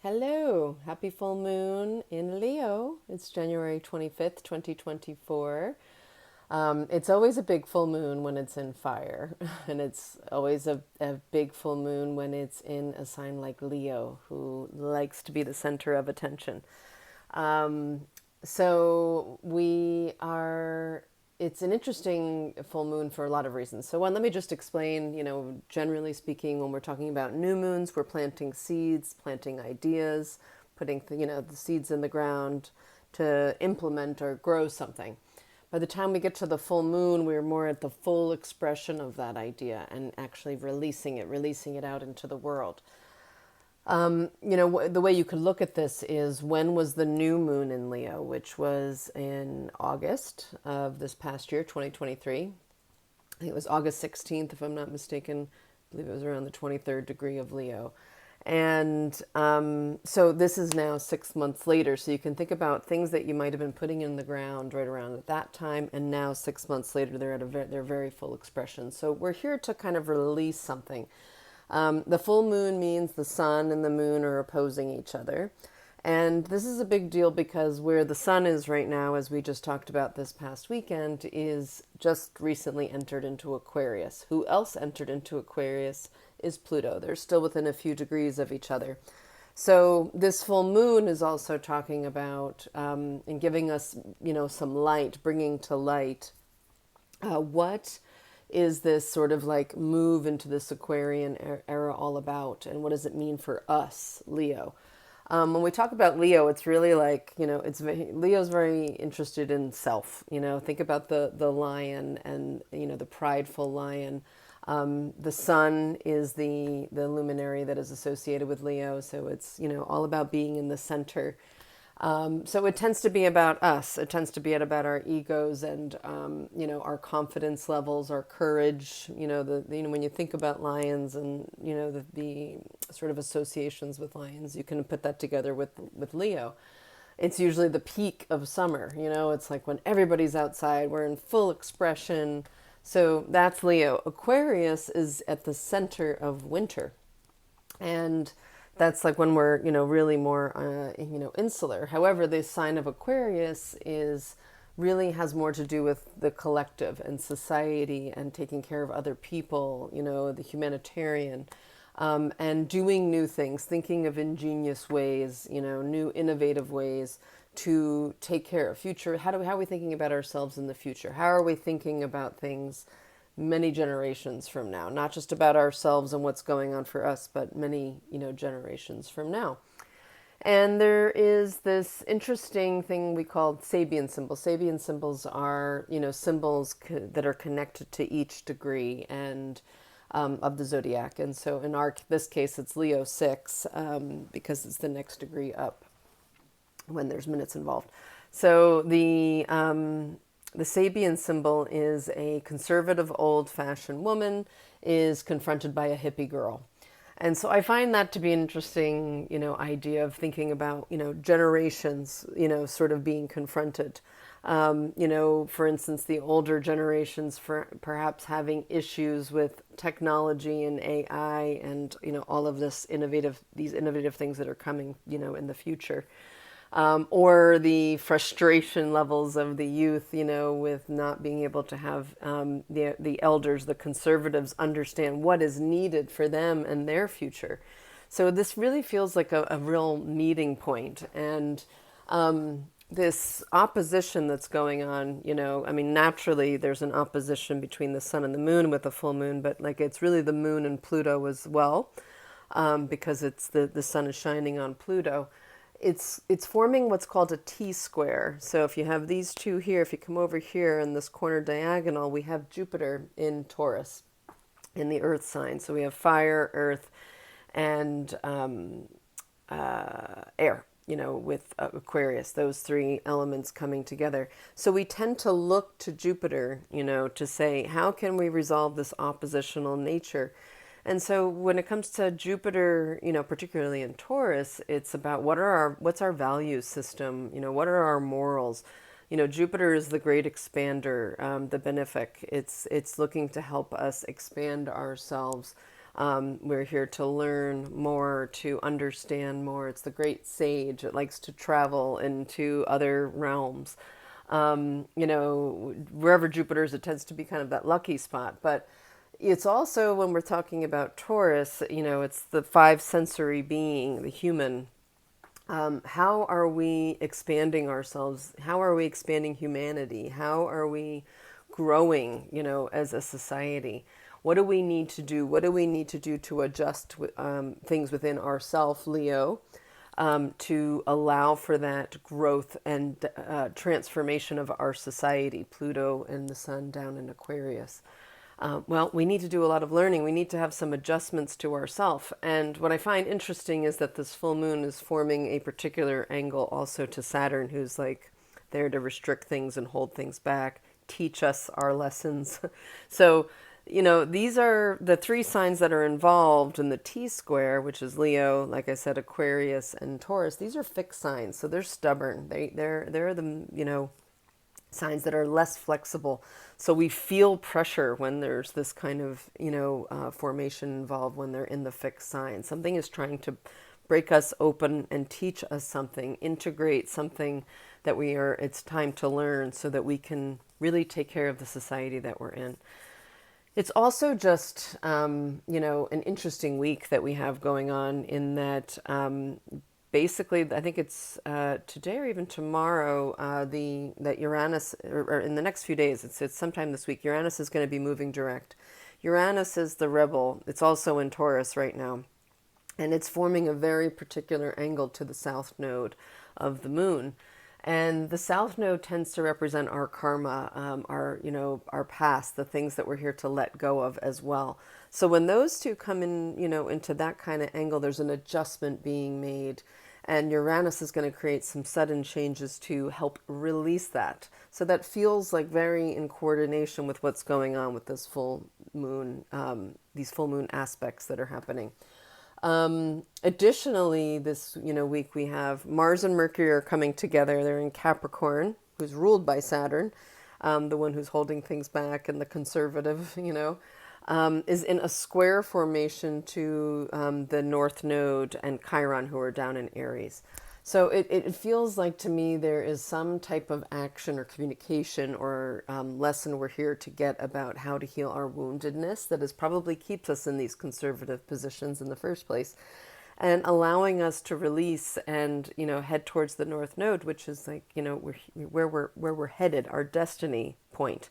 Hello, happy full moon in Leo. It's January 25th, 2024. It's always a big full moon when it's in fire, and it's always a big full moon when it's in a sign like Leo, who likes to be the center of attention. Um, so we are, it's an interesting full moon for a lot of reasons. So one, let me just explain, generally speaking, when we're talking about new moons, we're planting seeds, planting ideas, putting, the seeds in the ground to implement or grow something. By the time we get to the full moon, we're more at the full expression of that idea and actually releasing it out into the world. The way you could look at this is when was the new moon in Leo, which was in August of this past year, 2023. I think it was August 16th, if I'm not mistaken. I believe it was around the 23rd degree of Leo. And so this is now 6 months later. So you can think about things that you might have been putting in the ground right around at that time. And now 6 months later, they're at their very full expression. So we're here to kind of release something. The full moon means the sun and the moon are opposing each other. And this is a big deal because where the sun is right now, as we just talked about this past weekend, is just recently entered into Aquarius. Who else entered into Aquarius is Pluto. They're still within a few degrees of each other. So this full moon is also talking about and giving us, some light, bringing to light what is this sort of like move into this Aquarian era all about, and what does it mean for us, Leo? When we talk about Leo, it's really like, Leo's very interested in self. Think about the lion and the prideful lion. The sun is the luminary that is associated with Leo, so it's all about being in the center. So it tends to be about us. It tends to be about our egos and our confidence levels, our courage. When you think about lions and the sort of associations with lions, you can put that together with Leo. It's usually the peak of summer. It's like when everybody's outside, we're in full expression. So that's Leo. Aquarius is at the center of winter. And that's like when we're really more insular. However, the sign of Aquarius is really has more to do with the collective and society and taking care of other people, the humanitarian, and doing new things, thinking of ingenious ways, new innovative ways to take care of future. How are we thinking about ourselves in the future? How are we thinking about things many generations from now, not just about ourselves and what's going on for us, but many, generations from now. And there is this interesting thing we call Sabian symbols. Sabian symbols are, symbols that are connected to each degree and of the zodiac. And so in this case, it's Leo 6 because it's the next degree up when there's minutes involved. So the Sabian symbol is a conservative, old-fashioned woman is confronted by a hippie girl. And so I find that to be an interesting, idea of thinking about, generations, sort of being confronted. For instance, the older generations for perhaps having issues with technology and AI and, all of these innovative things that are coming, in the future. Or the frustration levels of the youth, with not being able to have the elders, the conservatives, understand what is needed for them and their future. So this really feels like a real meeting point. And this opposition that's going on, naturally there's an opposition between the sun and the moon with the full moon, but like it's really the moon and Pluto as well, because it's the sun is shining on Pluto. It's forming what's called a T-square. So if you have these two here, if you come over here in this corner diagonal, we have Jupiter in Taurus, in the Earth sign. So we have fire, earth, and air, with Aquarius, those three elements coming together. So we tend to look to Jupiter, to say, how can we resolve this oppositional nature? And so when it comes to Jupiter, particularly in Taurus, it's about what's our value system, what are our morals? Jupiter is the great expander, the benefic. It's looking to help us expand ourselves, We're here to learn more, to understand more. It's the great sage. It likes to travel into other realms. Wherever Jupiter is, it tends to be kind of that lucky spot. But it's also, when we're talking about Taurus, it's the five sensory being, the human. How are we expanding ourselves? How are we expanding humanity? How are we growing, as a society? What do we need to do? What do we need to do to adjust things within ourself, Leo, to allow for that growth and transformation of our society, Pluto and the sun down in Aquarius? Well, we need to do a lot of learning. We need to have some adjustments to ourself. And what I find interesting is that this full moon is forming a particular angle also to Saturn, who's like there to restrict things and hold things back, teach us our lessons. So, these are the three signs that are involved in the T square, which is Leo, like I said, Aquarius and Taurus. These are fixed signs, so they're stubborn. They're the, signs that are less flexible. So we feel pressure when there's this kind of, formation involved when they're in the fixed sign. Something is trying to break us open and teach us something, integrate something that it's time to learn so that we can really take care of the society that we're in. It's also just, an interesting week that we have going on in that basically, I think it's today or even tomorrow, that Uranus, or in the next few days, it's sometime this week, Uranus is going to be moving direct. Uranus is the rebel. It's also in Taurus right now. And it's forming a very particular angle to the south node of the moon. And the south node tends to represent our karma, our past, the things that we're here to let go of as well. So when those two come in, into that kind of angle, there's an adjustment being made. And Uranus is going to create some sudden changes to help release that. So that feels like very in coordination with what's going on with this full moon, these full moon aspects that are happening. Additionally, this week we have Mars and Mercury are coming together. They're in Capricorn, who's ruled by Saturn, the one who's holding things back and the conservative, is in a square formation to the North Node and Chiron, who are down in Aries. So it feels like to me there is some type of action or communication or lesson we're here to get about how to heal our woundedness that is probably keeps us in these conservative positions in the first place, and allowing us to release and head towards the North Node, which is like where we're headed, our destiny point.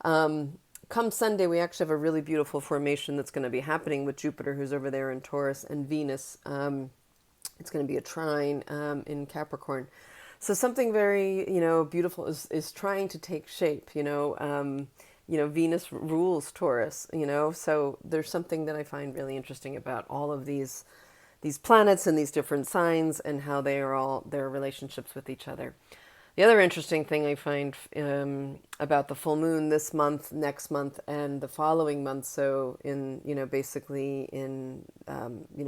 Come Sunday, we actually have a really beautiful formation that's going to be happening with Jupiter, who's over there in Taurus, and Venus. It's going to be a trine in Capricorn. So something very, beautiful is trying to take shape, Venus rules Taurus, so there's something that I find really interesting about all of these planets and these different signs and how they are all their relationships with each other. The other interesting thing I find about the full moon this month, next month, and the following month, so in, basically in,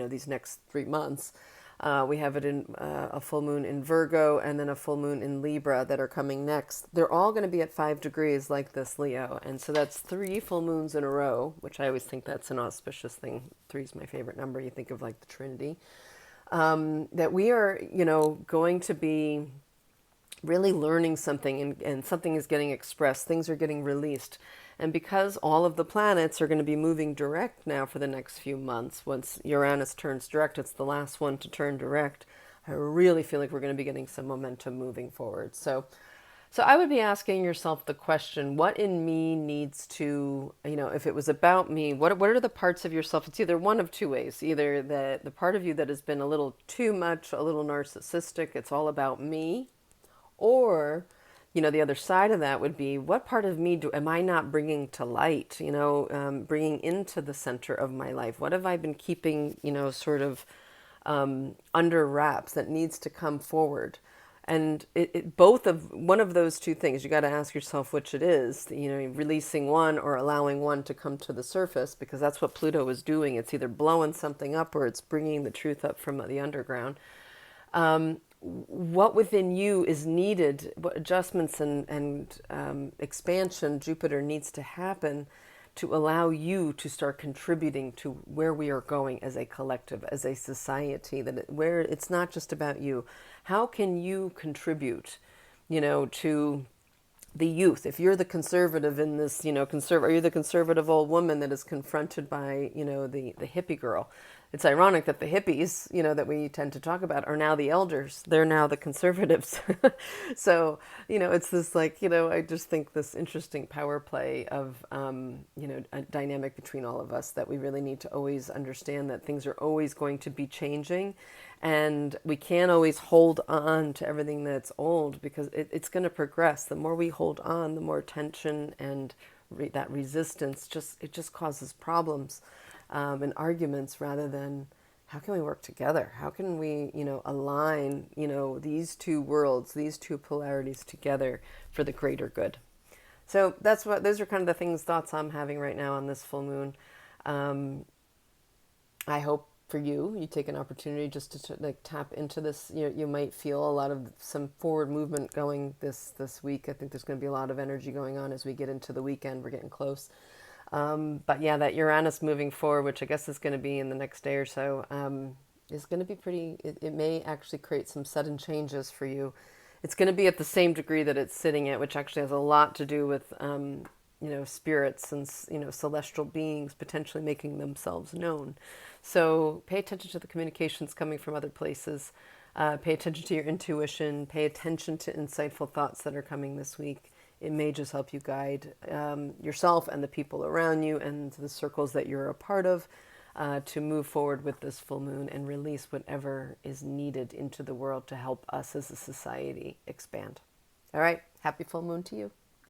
these next 3 months, we have it in a full moon in Virgo and then a full moon in Libra that are coming next. They're all going to be at 5 degrees like this, Leo. And so that's 3 full moons in a row, which I always think that's an auspicious thing. 3 is my favorite number. You think of like the Trinity. That we are, going to be really learning something and something is getting expressed. Things are getting released. And because all of the planets are going to be moving direct now for the next few months, once Uranus turns direct, it's the last one to turn direct, I really feel like we're going to be getting some momentum moving forward. So I would be asking yourself the question, what in me needs to, if it was about me, what are the parts of yourself? It's either one of two ways, either the part of you that has been a little too much, a little narcissistic, it's all about me, or the other side of that would be, what part of me am I not bringing to light, bringing into the center of my life? What have I been keeping, sort of under wraps that needs to come forward? And one of those two things, you got to ask yourself which it is, releasing one or allowing one to come to the surface, because that's what Pluto is doing. It's either blowing something up or it's bringing the truth up from the underground. What within you is needed, what adjustments and expansion Jupiter needs to happen, to allow you to start contributing to where we are going as a collective, as a society, where it's not just about you. How can you contribute, to the youth? If you're the conservative in this, are you the conservative old woman that is confronted by, the hippie girl? It's ironic that the hippies, that we tend to talk about are now the elders. They're now the conservatives. So, it's this like, I just think this interesting power play of, a dynamic between all of us, that we really need to always understand that things are always going to be changing, and we can't always hold on to everything that's old, because it's going to progress. The more we hold on, the more tension and that resistance just causes problems, and arguments, rather than how can we work together? How can we, align, these two worlds, these two polarities together for the greater good? So those are kind of the thoughts I'm having right now on this full moon. I hope for you take an opportunity just to like tap into this. You might feel a lot of some forward movement going this week. I think there's going to be a lot of energy going on as we get into the weekend. We're getting close. But yeah, that Uranus moving forward, which I guess is going to be in the next day or so, is going to be pretty, it may actually create some sudden changes for you. It's going to be at the same degree that it's sitting at, which actually has a lot to do with, spirits and, celestial beings potentially making themselves known. So pay attention to the communications coming from other places. Pay attention to your intuition. Pay attention to insightful thoughts that are coming this week. It may just help you guide yourself and the people around you and the circles that you're a part of, to move forward with this full moon and release whatever is needed into the world to help us as a society expand. All right. Happy full moon to you.